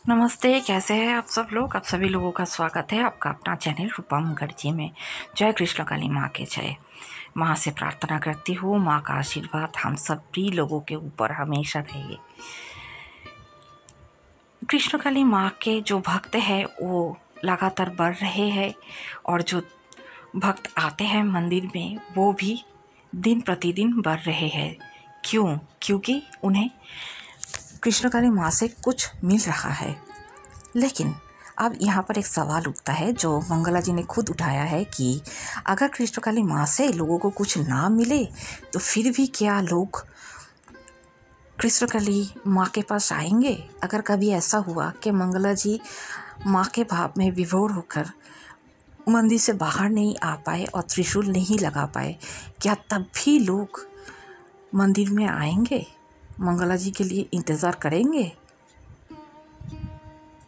नमस्ते, कैसे हैं आप सब लोग। आप सभी लोगों का स्वागत है आपका अपना चैनल रूपा मुखर्जी में। जय कृष्ण काली माँ के जय। माँ से प्रार्थना करती हूँ, माँ का आशीर्वाद हम सभी लोगों के ऊपर हमेशा रहे। कृष्ण काली माँ के जो भक्त हैं वो लगातार बढ़ रहे हैं और जो भक्त आते हैं मंदिर में वो भी दिन प्रतिदिन बढ़ रहे हैं। क्यों? क्योंकि उन्हें कृष्ण काली माँ से कुछ मिल रहा है। लेकिन अब यहाँ पर एक सवाल उठता है जो मंगला जी ने खुद उठाया है कि अगर कृष्ण काली माँ से लोगों को कुछ ना मिले तो फिर भी क्या लोग कृष्ण काली माँ के पास आएंगे? अगर कभी ऐसा हुआ कि मंगला जी माँ के भाव में विभोर होकर मंदिर से बाहर नहीं आ पाए और त्रिशूल नहीं लगा पाए, क्या तब भी लोग मंदिर में आएंगे? मंगला जी के लिए इंतज़ार करेंगे?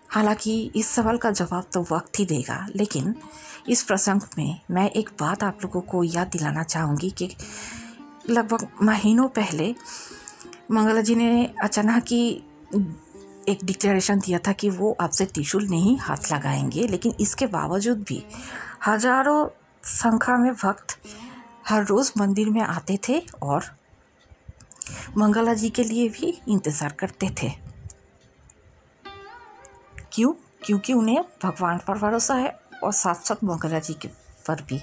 हालांकि इस सवाल का जवाब तो वक्त ही देगा, लेकिन इस प्रसंग में मैं एक बात आप लोगों को याद दिलाना चाहूँगी कि लगभग महीनों पहले मंगला जी ने अचानक ही एक डिक्लेरेशन दिया था कि वो आपसे त्रिशूल नहीं हाथ लगाएंगे। लेकिन इसके बावजूद भी हजारों संख्या में भक्त हर रोज़ मंदिर में आते थे और मंगला जी के लिए भी इंतज़ार करते थे। क्यों? क्योंकि उन्हें भगवान पर भरोसा है और साथ साथ मंगला जी के पर भी।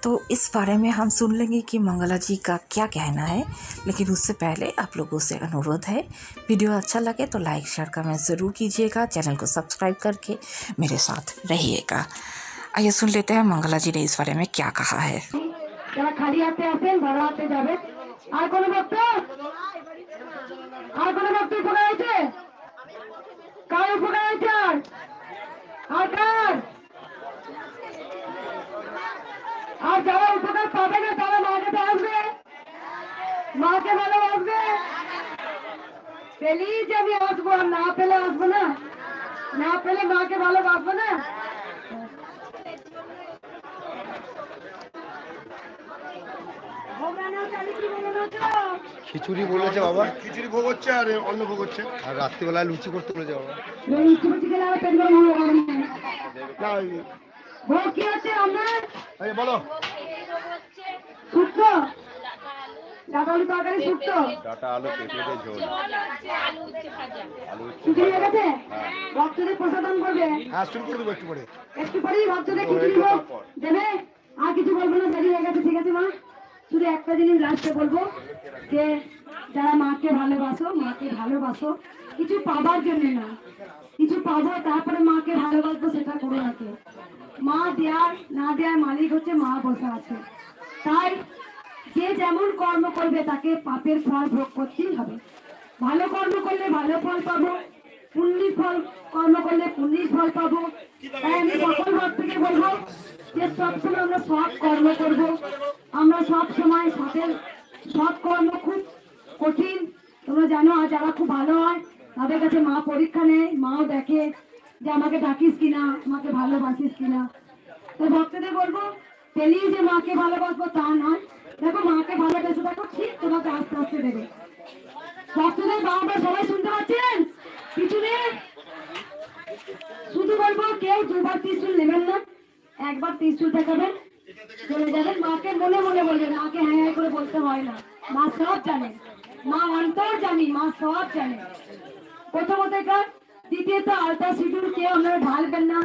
तो इस बारे में हम सुन लेंगे कि मंगला जी का क्या कहना है। लेकिन उससे पहले आप लोगों से अनुरोध है, वीडियो अच्छा लगे तो लाइक शेयर कमेंट ज़रूर कीजिएगा, चैनल को सब्सक्राइब करके मेरे साथ रहिएगा। आइए सुन लेते हैं मंगला जी ने इस बारे में क्या कहा है। खाली हाथे आसेन, भाड़ा हाथे जाबे। আর কোন ভক্ত উপকার হয়েছে? কার উপকার হয়েছে? আর কার? আর যারা উপকার পাবে না তারা মাকে আসবে, মাকে ভালোবাসবে। পেলেই যে আমি আসবো, আর না পেলে আসবো না, না পেলে মাকে ভালোবাসবো না। খিচুড়ি বলেছে বাবা, খিচুড়ি ভোগ হচ্ছে আর অন্য ভোগ হচ্ছে, আর রাত্রিবেলায় লুচি করতে বলেছে বাবা। ভোগ কি হচ্ছে আপনার? বলো। শুক্তো, ডাটা আলু তরকারি, শুক্তো, ডাটা আলু পেঁপে ঝোল, খিচুড়ি হয়ে গেছে। ভক্তদের প্রসাদন করবে। হ্যাঁ শুরু করে দেবো একটু পরে। একটু পরেই ভক্তদের খিচুড়ি ভোগ দেবে। আর কিছু বলবো না, দেরি হয়ে গেছে। ঠিক আছে মা, শুধু একটা জিনিস লাস্টে বলবো যে যারা মাকে ভালোবাসো, মাকে ভালোবাসো কিছু পাবার জন্য না, কিছু পাবো তারপরে মাকে ভালোবাসবো, সেটা করো না কেউ। মা দেয়ার না দেয়ার মালিক হচ্ছে মা বসে আছে। তাই যে যেমন কর্ম করবে তাকে পাপের ফল ভোগ করতেই হবে। ভালো কর্ম করলে ভালো ফল পাবো, পুণ্যিক ফল কর্ম করলে পুণ্যিক ফল পাবো। তাই আমি সকল ভক্তকে বলবো যে সবসময় আমরা সৎ কর্ম করবো। আমরা সব সময় সৎ কর্ম খুব কঠিন, তোমরা জানো। আর যারা খুব ভালো হয় তাদের কাছে মা পরীক্ষা নেয়, মাও দেখে যে আমাকে ডাকিস কিনা, আমাকে ভালোবাসিস কিনা। তো ভক্তদের বলবো পেলেই যে মাকে ভালোবাসবো তা নয়। দেখো মাকে ভালোবেসে দেখো, ঠিক তোমাকে আস্তে আস্তে দেবে। ভক্তদের বারবার সবাই শুনতে পাচ্ছেন? কিছু নেই। শুধু বলবো কেউ দুবার ত্রিশূল নেবেন না, একবার ত্রিশূল দেখাবেন, চলে যাবেন। মাকে মনে মনে বলবেন, মাকে হ্যাঁ হ্যাঁ করে বলতে হয় না। মা সব জানে, মা অন্তর জানি, মা সব জানে। প্রথমত এটা। দ্বিতীয়ত আলতা সিঁদুর কেউ আপনারা ঢালবেন না,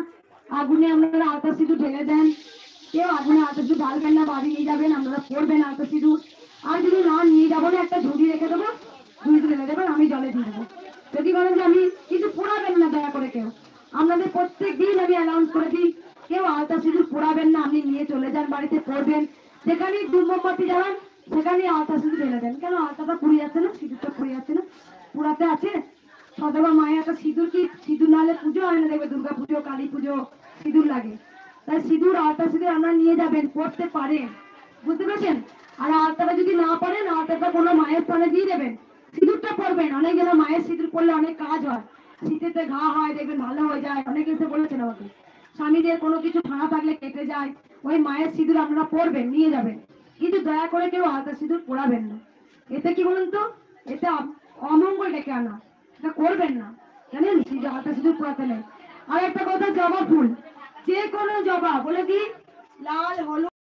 আগুনে আপনারা আলতা সিঁদুর ঢেলে দেন। কেউ আগুনে আলতা সিঁদুর ঢালবেন না, বাড়ি নিয়ে যাবেন, আপনারা পড়বেন আলতা সিঁদুর। আর যদি না নিয়ে যাবো না, একটা ঝুড়ি রেখে দেবো, ঝুড়িতে ঢেলে দেবেন, আমি জলে দিয়ে দেবো। যদি বলেন যে আমি কিছু পোড়াবেন না, দয়া করে কেউ। আপনাদের প্রত্যেক দিন আমি অ্যানাউন্স করে দিই, কেউ আলতা সিঁদুর পোড়াবেন না, আপনি নিয়ে চলে যান, বাড়িতে পড়বেন। যেখানেই ধূমবাতি জ্বালান সেখানেই আলতা সিঁদুর ঢেলে দেন। কেন আলতাটা পুড়ে যাচ্ছে না, সিঁদুরটা পুড়ে যাচ্ছে না? পুড়াতে আছে। সদবা মায়ের একটা সিঁদুর, কি সিঁদুর নাহলে পুজো হয় না, দেখবে দুর্গা পুজো, কালী পুজো সিঁদুর লাগে। তাই সিঁদুর, আলতা সিঁদুর আপনারা নিয়ে যাবেন, পড়তে পারেন, বুঝতে পেরেছেন? আর আলতাটা যদি না পারেন, আলতাটা কোনো মায়ের স্থানে দিয়ে দেবেন, সিঁদুরটা পড়বেন। অনেক গেলে মায়ের সিঁদুর পড়লে অনেক কাজ হয়, শীতেতে ঘা হয়, দেখবেন ভালো হয়ে যায়। অনেকে এসে বলেছেন আমাকে, স্বামীদের কোনো কিছু ফাঁড়া থাকলে কেটে যায়, ওই মায়ের সিঁদুর আপনারা পড়বেন, নিয়ে যাবেন। কিন্তু দয়া করে কেউ আলতা সিঁদুর পড়াবেন না। এতে কি বলুন তো, এতে অমঙ্গল ডেকে আনা। এটা করবেন না, জানেন হাতে শুধু পোড়াতে নেই। আর একটা কথা, জবা ফুল, যে কোনো জবা বলে দিই, লাল, হলুদ